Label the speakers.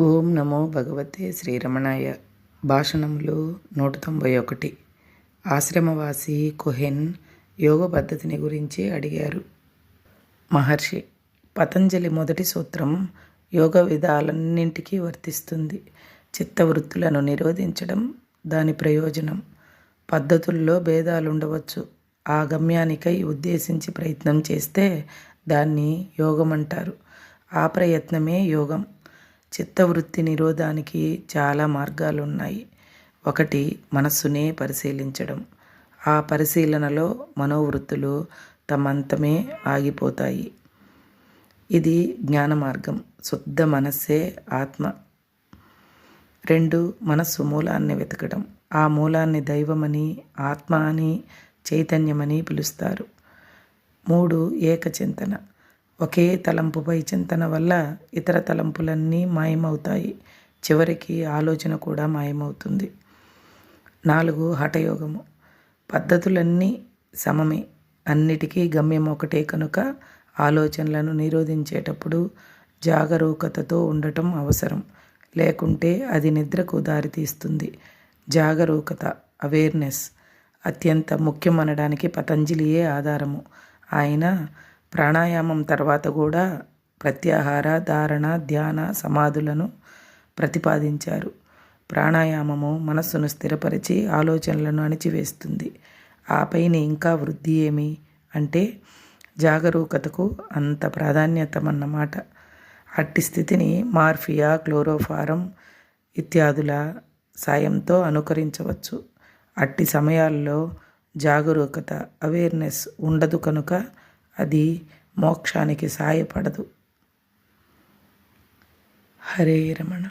Speaker 1: ఓం నమో భగవతే శ్రీరమణాయ. భాషణములు 191. ఆశ్రమవాసి కుహెన్ యోగ పద్ధతిని గురించి అడిగారు. మహర్షి, పతంజలి మొదటి సూత్రం యోగ విధాలన్నింటికీ వర్తిస్తుంది. చిత్తవృత్తులను నిరోధించడం దాని ప్రయోజనం. పద్ధతుల్లో భేదాలుండవచ్చు. ఆ గమ్యానికై ఉద్దేశించి ప్రయత్నం చేస్తే దాన్ని యోగమంటారు. ఆ ప్రయత్నమే యోగం. చిత్తవృత్తి నిరోధానికి చాలా మార్గాలున్నాయి. ఒకటి, మనస్సునే పరిశీలించడం. ఆ పరిశీలనలో మనోవృత్తులు తమంతమే ఆగిపోతాయి. ఇది జ్ఞాన మార్గం. శుద్ధ మనస్సే ఆత్మ. 2, మనస్సు మూలాన్ని వెతకడం. ఆ మూలాన్ని దైవమని, ఆత్మ అని, చైతన్యమని పిలుస్తారు. 3, ఏకచింతన. ఒకే తలంపుపై చింతన వల్ల ఇతర తలంపులన్నీ మాయమవుతాయి. చివరికి ఆలోచన కూడా మాయమవుతుంది. 4, హఠయోగము. పద్ధతులన్నీ సమమే, అన్నిటికీ గమ్యం ఒకటే కనుక ఆలోచనలను నిరోధించేటప్పుడు జాగరూకతతో ఉండటం అవసరం. లేకుంటే అది నిద్రకు దారితీస్తుంది. జాగరూకత, అవేర్నెస్ అత్యంత ముఖ్యమనడానికి పతంజలియే ఆధారము. ఆయన ప్రాణాయామం తర్వాత కూడా ప్రత్యాహార, ధారణ, ధ్యాన, సమాధులను ప్రతిపాదించారు. ప్రాణాయామము మనస్సును స్థిరపరిచి ఆలోచనలను అణిచివేస్తుంది. ఆపైన ఇంకా వృద్ధి ఏమి అంటే జాగరూకతకు అంత ప్రాధాన్యతమన్నమాట. అట్టి స్థితిని మార్ఫియా, క్లోరోఫారం ఇత్యాదుల సాయంతో అనుకరించవచ్చు. అట్టి సమయాల్లో జాగరూకత, అవేర్నెస్ ఉండదు కనుక అది మోక్షానికి సాయపడదు. హరే రమణ.